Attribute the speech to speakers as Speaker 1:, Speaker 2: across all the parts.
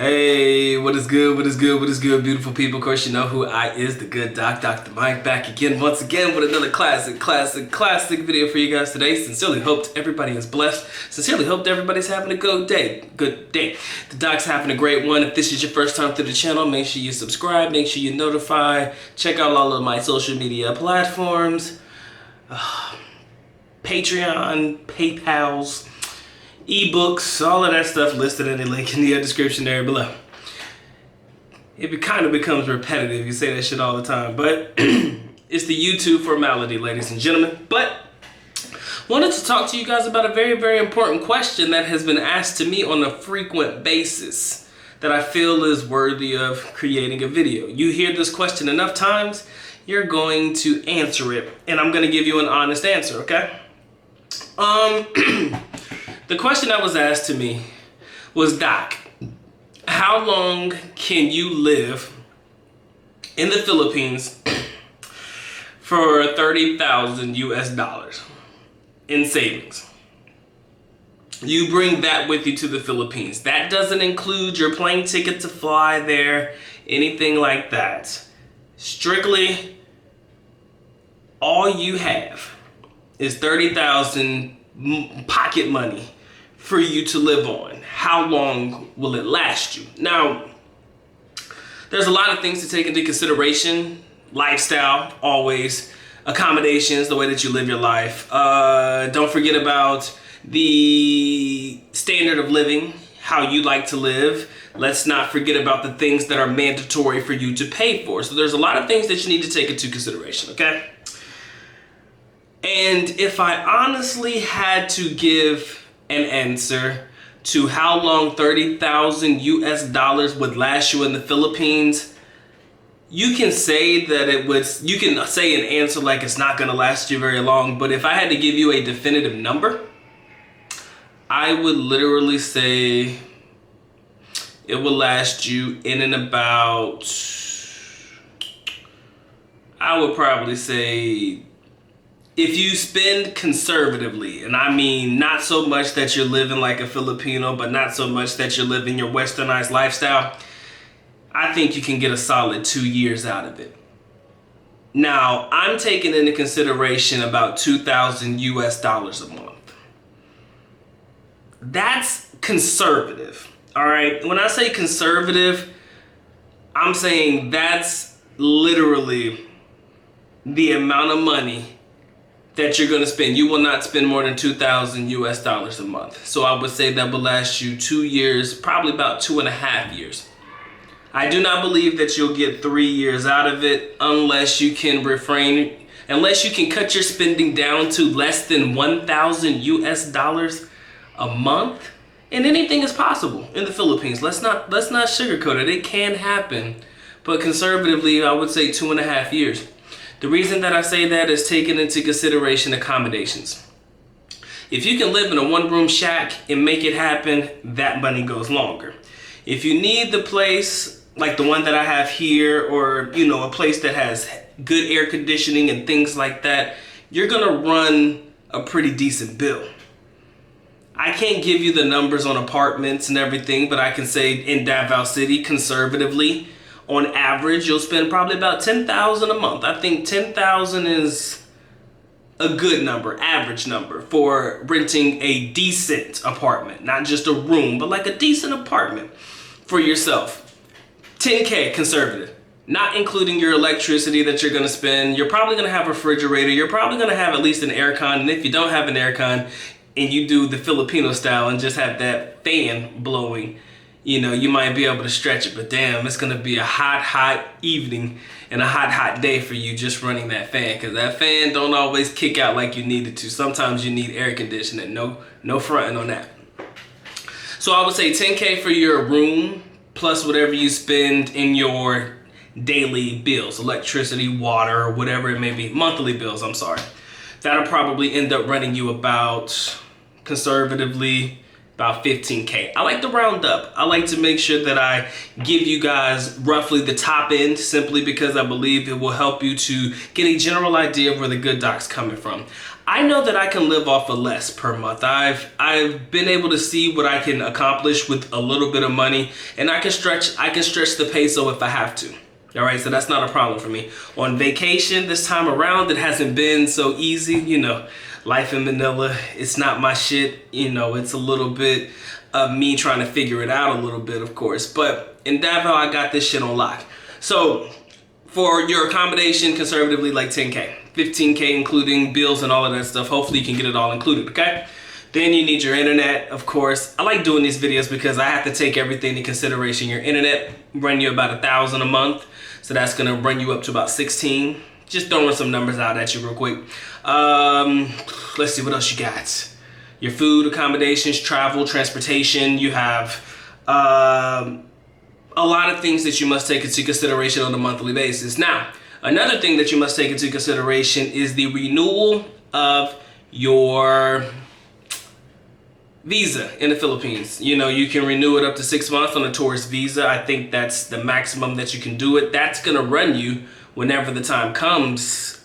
Speaker 1: Hey, what is good, what is good, what is good, beautiful people? Of course, you know who I is, the good doc, Dr. Mike, back again, once again, with another classic video for you guys today. Sincerely hoped everybody is blessed. Sincerely hoped everybody's having a good day. The doc's having a great one. If this is your first time through the channel, make sure you subscribe, make sure you notify, check out all of my social media platforms, Patreon, PayPals, ebooks, all of that stuff listed in the link in the description there below. It kind of becomes repetitive, you say that shit all the time, but it's the YouTube formality, ladies and gentlemen. But wanted to talk to you guys about a very important question that has been asked to me on a frequent basis that I feel is worthy of creating a video. You hear this question enough times, you're going to answer it, and I'm going to give you an honest answer, okay? The question that was asked to me was, Doc, how long can you live in the Philippines for 30,000 US dollars in savings? You bring that with you to the Philippines. That doesn't include your plane ticket to fly there, anything like that. Strictly, all you have is 30,000 pocket money for you to live on. How long will it last you? Now, there's a lot of things to take into consideration. Lifestyle, always. Accommodations, the way that you live your life. Don't forget about the standard of living, how you like to live. Let's not forget about the things that are mandatory for you to pay for. So there's a lot of things that you need to take into consideration, okay? And if I honestly had to give an answer to how long 30,000 US dollars would last you in the Philippines, you can say that you can say an answer like it's not gonna last you very long, but if I had to give you a definitive number, I would literally say it will last you in and about, I would probably say, if you spend conservatively, and I mean not so much that you're living like a Filipino, but not so much that you're living your westernized lifestyle, I think you can get a solid 2 years out of it. Now, I'm taking into consideration about 2,000 US dollars a month. That's conservative, all right? When I say conservative, I'm saying that's literally the amount of money that you're gonna spend. You will not spend more than 2,000 US dollars a month. So I would say that will last you 2 years, probably about 2.5 years. I do not believe that you'll get 3 years out of it unless you can unless you can cut your spending down to less than 1,000 US dollars a month. And anything is possible in the Philippines. Let's not sugarcoat it. It can happen. But conservatively, I would say 2.5 years. The reason that I say that is taking into consideration accommodations. If you can live in a one-room shack and make it happen, that money goes longer. If you need the place like the one that I have here, or you know, a place that has good air conditioning and things like that, you're gonna run a pretty decent bill. I can't give you the numbers on apartments and everything, but I can say in Davao City, conservatively, on average, you'll spend probably about 10,000 a month. I think 10,000 is a good number, average number, for renting a decent apartment. Not just a room, but like a decent apartment for yourself. 10K conservative, not including your electricity that you're gonna spend. You're probably gonna have a refrigerator. You're probably gonna have at least an air con. And if you don't have an air con and you do the Filipino style and just have that fan blowing, you know, you might be able to stretch it, but damn, it's gonna be a hot evening and a hot day for you just running that fan, because that fan don't always kick out like you need it to. Sometimes you need air conditioning. No fronting on that. So I would say 10K for your room, plus whatever you spend in your daily bills, electricity, water, whatever it may be, monthly bills, I'm sorry. That'll probably end up running you about, conservatively, about 15K. I like to round up. I like to make sure that I give you guys roughly the top end, simply because I believe it will help you to get a general idea of where the good doc's coming from. I know that I can live off of less per month. I've been able to see what I can accomplish with a little bit of money, and I can stretch the peso if I have to. All right, so that's not a problem for me. On vacation this time around, it hasn't been so easy. You know, life in Manila, it's not my shit. You know, it's a little bit of me trying to figure it out a little bit, of course. But in Davao, I got this shit on lock. So for your accommodation, conservatively, like 10K. 15K including bills and all of that stuff. Hopefully you can get it all included, okay? Then you need your internet, of course. I like doing these videos because I have to take everything into consideration. Your internet run you about $1,000 a month. So that's gonna run you up to about 16. Just throwing some numbers out at you real quick. Let's see what else you got. Your food, accommodations, travel, transportation. You have a lot of things that you must take into consideration on a monthly basis. Now, another thing that you must take into consideration is the renewal of your visa in the Philippines. You know, you can renew it up to 6 months on a tourist visa. I think that's the maximum that you can do it. That's gonna run you, whenever the time comes,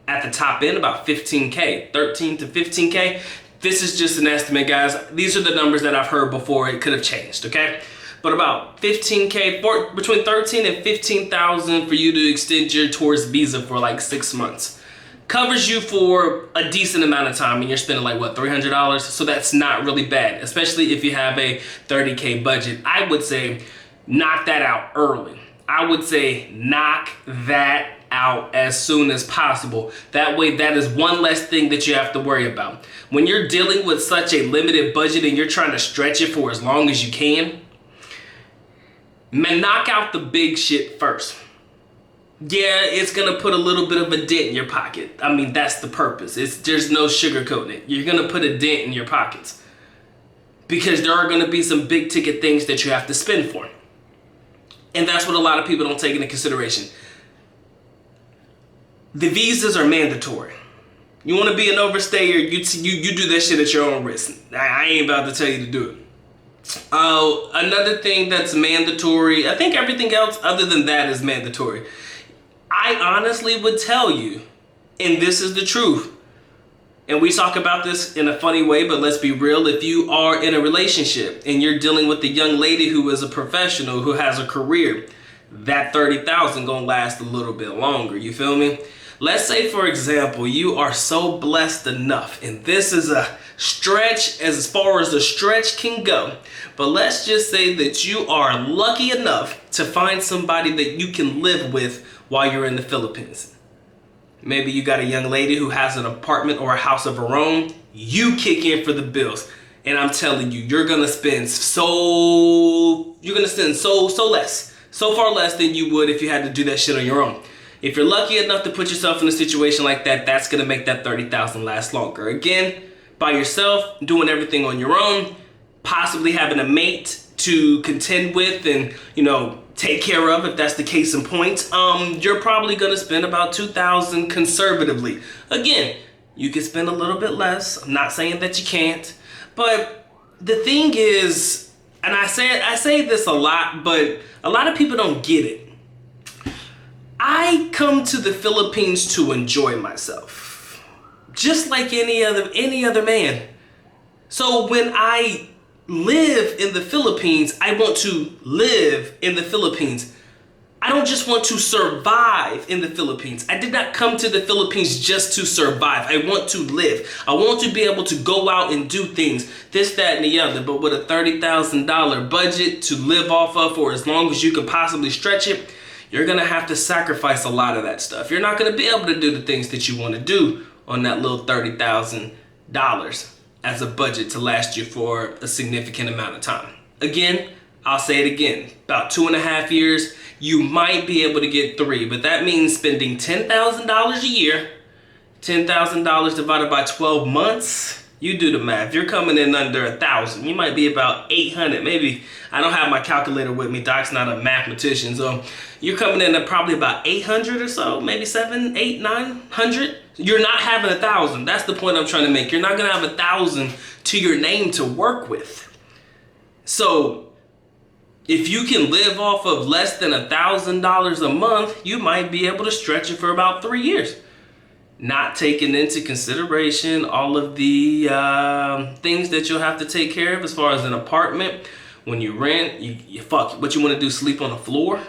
Speaker 1: at the top end about 15K, 13 to 15K. This is just an estimate, guys. These are the numbers that I've heard before. It could have changed, okay? But about 15K, between 13 and 15,000 for you to extend your tourist visa for like 6 months. Covers you for a decent amount of time, and you're spending like, what, $300? So that's not really bad, especially if you have a 30K budget. I would say knock that out early. I would say knock that out as soon as possible. That way, that is one less thing that you have to worry about. When you're dealing with such a limited budget and you're trying to stretch it for as long as you can, man, knock out the big shit first. Yeah, it's gonna put a little bit of a dent in your pocket. I mean, that's the purpose. There's no sugarcoating it. You're gonna put a dent in your pockets because there are gonna be some big ticket things that you have to spend for. And that's what a lot of people don't take into consideration. The visas are mandatory. You wanna be an overstayer, you do that shit at your own risk. I ain't about to tell you to do it. Another thing that's mandatory, I think everything else other than that is mandatory. I honestly would tell you, and this is the truth, and we talk about this in a funny way, but let's be real. If you are in a relationship and you're dealing with a young lady who is a professional, who has a career, that 30,000 gonna last a little bit longer, you feel me? Let's say, for example, you are so blessed enough, and this is a stretch as far as the stretch can go, but let's just say that you are lucky enough to find somebody that you can live with while you're in the Philippines. Maybe you got a young lady who has an apartment or a house of her own. You kick in for the bills, and I'm telling you, you're gonna spend so far less than you would if you had to do that shit on your own. If you're lucky enough to put yourself in a situation like that, that's gonna make that 30,000 last longer. Again, by yourself, doing everything on your own, possibly having a mate to contend with and, you know, take care of, if that's the case in point, you're probably gonna spend about 2,000 conservatively. Again, you can spend a little bit less. I'm not saying that you can't, but the thing is, and I say this a lot, but a lot of people don't get it. I come to the Philippines to enjoy myself, just like any other man. So when I live in the Philippines, I want to live in the Philippines. I don't just want to survive in the Philippines. I did not come to the Philippines just to survive. I want to live. I want to be able to go out and do things, this, that, and the other, but with a $30,000 budget to live off of for as long as you can possibly stretch it, you're gonna have to sacrifice a lot of that stuff. You're not gonna be able to do the things that you wanna do on that little $30,000 as a budget to last you for a significant amount of time. Again, I'll say it again, about 2.5 years, you might be able to get 3, but that means spending $10,000 a year, $10,000 divided by 12 months, you do the math. You're coming in under 1,000. You might be about 800, maybe. I don't have my calculator with me. Doc's not a mathematician, so you're coming in at probably about 800 or so, maybe 700, 800, 900. You're not having 1,000. That's the point I'm trying to make. You're not gonna have 1,000 to your name to work with. So if you can live off of less than $1,000 a month, you might be able to stretch it for about 3 years. not taking into consideration all of the things that you'll have to take care of as far as an apartment. When you rent, you fuck, what you want to do, sleep on the floor?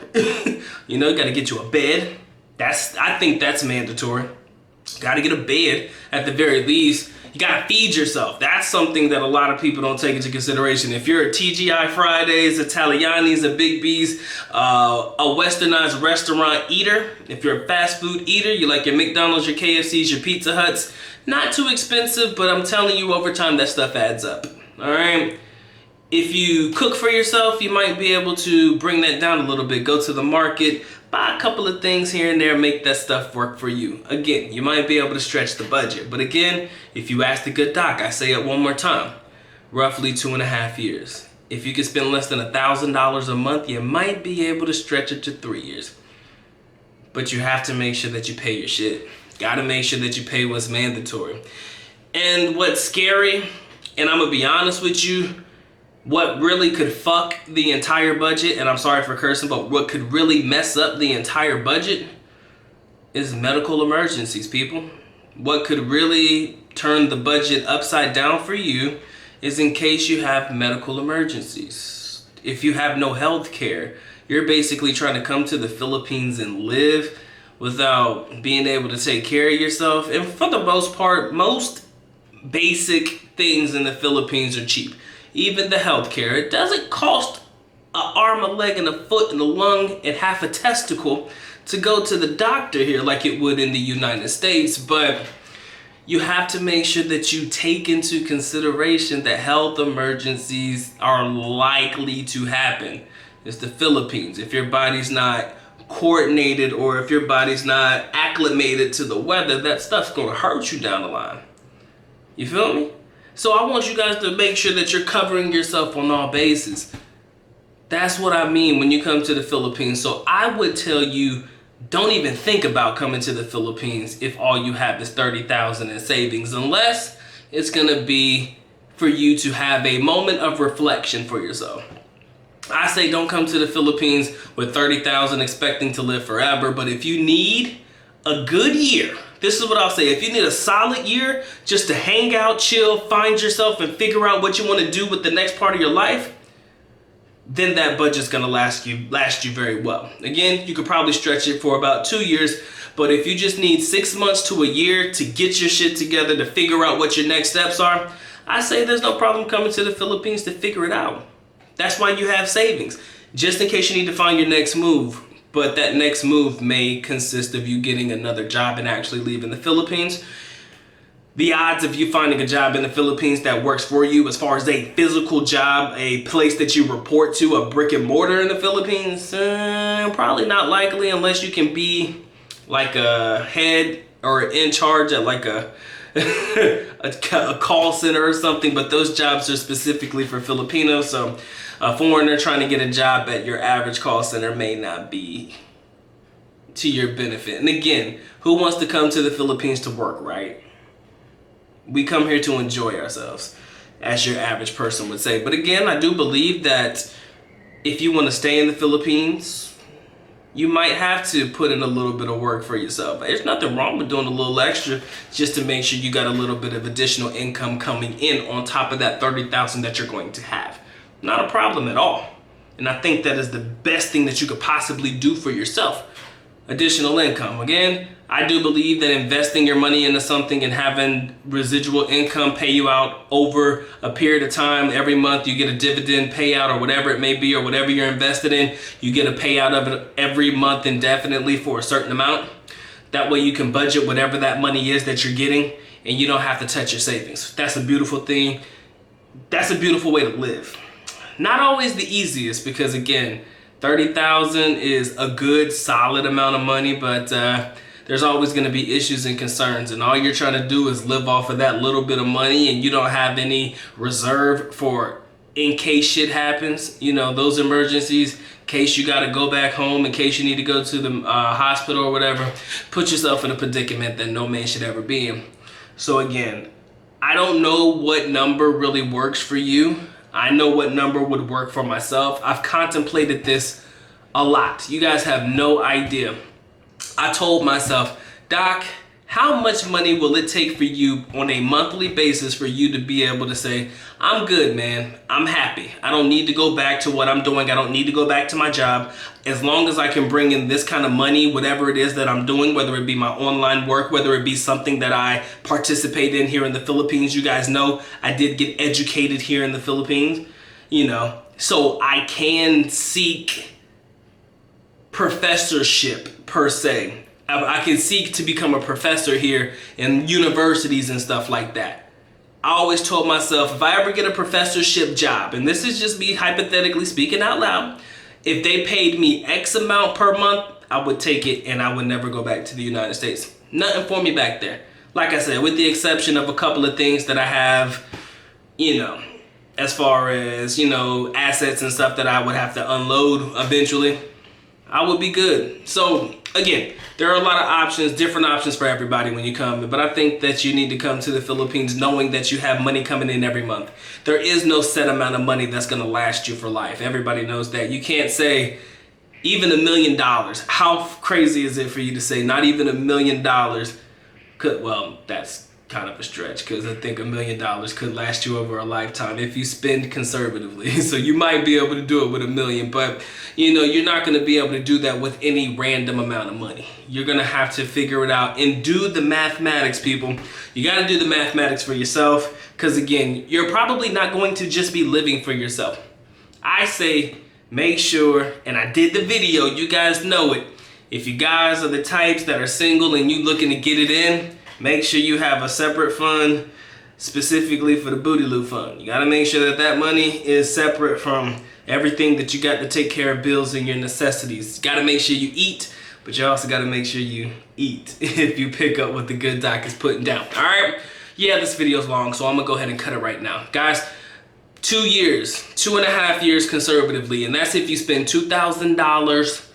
Speaker 1: You know, you got to get you a bed. I think that's mandatory. Got to get a bed at the very least. You got to feed yourself. That's something that a lot of people don't take into consideration. If you're a TGI Fridays, Italiani's, a Big B's, a westernized restaurant eater, if you're a fast food eater, you like your McDonald's, your KFC's, your Pizza Huts, not too expensive, but I'm telling you, over time, that stuff adds up. All right? If you cook for yourself, you might be able to bring that down a little bit. Go to the market, buy a couple of things here and there, make that stuff work for you. Again, you might be able to stretch the budget. But again, if you ask the good doc, I say it one more time, roughly 2.5 years. If you can spend less than $1,000 a month, you might be able to stretch it to 3 years. But you have to make sure that you pay your shit. Gotta make sure that you pay what's mandatory. And what's scary, and I'm gonna be honest with you, what really could fuck the entire budget, and I'm sorry for cursing, but what could really mess up the entire budget is medical emergencies, people. What could really turn the budget upside down for you is in case you have medical emergencies. If you have no health care, you're basically trying to come to the Philippines and live without being able to take care of yourself. And for the most part, most basic things in the Philippines are cheap. Even the healthcare, it doesn't cost an arm, a leg, and a foot, and a lung, and half a testicle to go to the doctor here like it would in the United States. But you have to make sure that you take into consideration that health emergencies are likely to happen. It's the Philippines. If your body's not coordinated or if your body's not acclimated to the weather, that stuff's gonna hurt you down the line. You feel me? So I want you guys to make sure that you're covering yourself on all bases. That's what I mean when you come to the Philippines. So I would tell you, don't even think about coming to the Philippines if all you have is $30,000 in savings, unless it's gonna be for you to have a moment of reflection for yourself. I say don't come to the Philippines with $30,000 expecting to live forever, but if you need a good year, this is what I'll say. If you need a solid year just to hang out, chill, find yourself, and figure out what you want to do with the next part of your life, then that budget's gonna last you very well. Again, you could probably stretch it for about 2 years, but if you just need 6 months to a year to get your shit together, to figure out what your next steps are, I say there's no problem coming to the Philippines to figure it out. That's why you have savings, just in case you need to find your next move. But that next move may consist of you getting another job and actually leaving the Philippines. The odds of you finding a job in the Philippines that works for you as far as a physical job, a place that you report to, a brick and mortar in the Philippines, probably not likely unless you can be like a head or in charge at like a call center or something, but those jobs are specifically for Filipinos. So a foreigner trying to get a job at your average call center may not be to your benefit. And again, who wants to come to the Philippines to work, right? We come here to enjoy ourselves, as your average person would say. But again, I do believe that if you want to stay in the Philippines, you might have to put in a little bit of work for yourself. There's nothing wrong with doing a little extra just to make sure you got a little bit of additional income coming in on top of that $30,000 that you're going to have. Not a problem at all. And I think that is the best thing that you could possibly do for yourself. Additional income. Again, I do believe that investing your money into something and having residual income pay you out over a period of time, every month you get a dividend payout or whatever it may be, or whatever you're invested in, you get a payout of it every month indefinitely for a certain amount. That way you can budget whatever that money is that you're getting and you don't have to touch your savings. That's a beautiful thing. That's a beautiful way to live. Not always the easiest, because again, $30,000 is a good solid amount of money, but there's always going to be issues and concerns, and all you're trying to do is live off of that little bit of money, and you don't have any reserve for in case shit happens, you know, those emergencies, in case you got to go back home, in case you need to go to the hospital or whatever. Put yourself in a predicament that no man should ever be in. So again, I don't know what number really works for you. I know what number would work for myself. I've contemplated this a lot. You guys have no idea. I told myself, Doc, How much money will it take for you on a monthly basis for you to be able to say, I'm good, man. I'm happy. I don't need to go back to what I'm doing. I don't need to go back to my job. As long as I can bring in this kind of money, whatever it is that I'm doing, whether it be my online work, whether it be something that I participate in here in the Philippines. You guys know I did get educated here in the Philippines, you know, so I can seek professorship per se. I can seek to become a professor here in universities and stuff like that. I always told myself, if I ever get a professorship job, and this is just me hypothetically speaking out loud, if they paid me X amount per month, I would take it and I would never go back to the United States. Nothing for me back there. Like I said, with the exception of a couple of things that I have, you know, as far as, you know, assets and stuff that I would have to unload eventually, I would be good. So again, there are a lot of options, different options for everybody when you come, but I think that you need to come to the Philippines knowing that you have money coming in every month. There is no set amount of money that's gonna last you for life. Everybody knows that. You can't say even $1 million. How crazy is it for you to say not even $1 million could, well, that's kind of a stretch, because I think $1 million could last you over a lifetime if you spend conservatively. So you might be able to do it with $1 million, but you know, you're not going to be able to do that with any random amount of money. You're going to have to figure it out and do the mathematics, people. You got to do the mathematics for yourself, because again, you're probably not going to just be living for yourself. I say make sure, and I did the video, you guys know it. If you guys are the types that are single and you looking to get it in, make sure you have a separate fund specifically for the BOOTYLOO fund. You got to make sure that that money is separate from everything that you got to take care of, bills and your necessities. You got to make sure you eat, but you also got to make sure you eat if you pick up what the good doc is putting down. All right. Yeah, this video is long, so I'm going to go ahead and cut it right now. Guys, 2 years, 2.5 years conservatively, and that's if you spend $2,000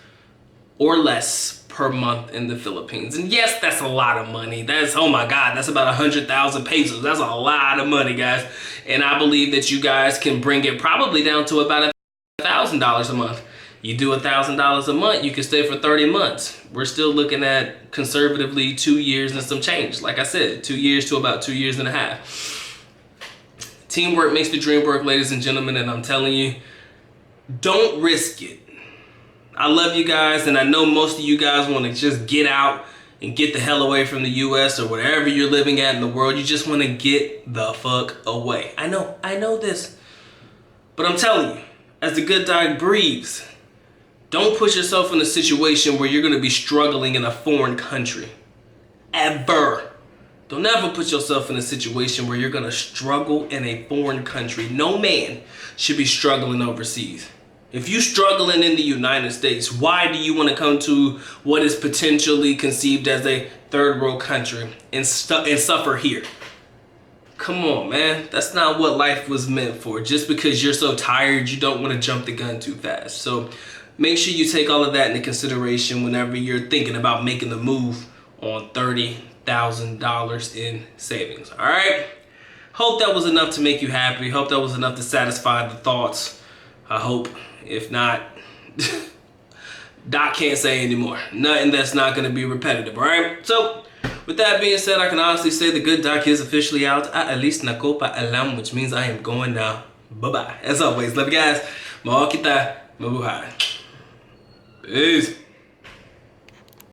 Speaker 1: or less per month in the Philippines. And yes, that's a lot of money. That's, oh my God, that's about 100,000 pesos. That's a lot of money, guys. And I believe that you guys can bring it probably down to about $1,000 a month. You do $1,000 a month, you can stay for 30 months. We're still looking at conservatively 2 years and some change. Like I said, 2 years to about 2.5 years. Teamwork makes the dream work, ladies and gentlemen, and I'm telling you, don't risk it. I love you guys, and I know most of you guys want to just get out and get the hell away from the US or wherever you're living at in the world. You just want to get the fuck away. I know this. But I'm telling you, as the good dog breathes, don't put yourself in a situation where you're going to be struggling in a foreign country. Ever. Don't ever put yourself in a situation where you're going to struggle in a foreign country. No man should be struggling overseas. If you're struggling in the United States, why do you want to come to what is potentially conceived as a third world country and suffer here? Come on, man. That's not what life was meant for. Just because you're so tired, you don't want to jump the gun too fast. So make sure you take all of that into consideration whenever you're thinking about making the move on $30,000 in savings. All right? Hope that was enough to make you happy. Hope that was enough to satisfy the thoughts. I hope. If not, Doc can't say anymore. Nothing that's not going to be repetitive, all right? So, with that being said, I can honestly say the good Doc is officially out. At least nakopa alam, which means I am going now. Bye-bye. As always, love you guys. Mahal kita. Mabuhay. Peace.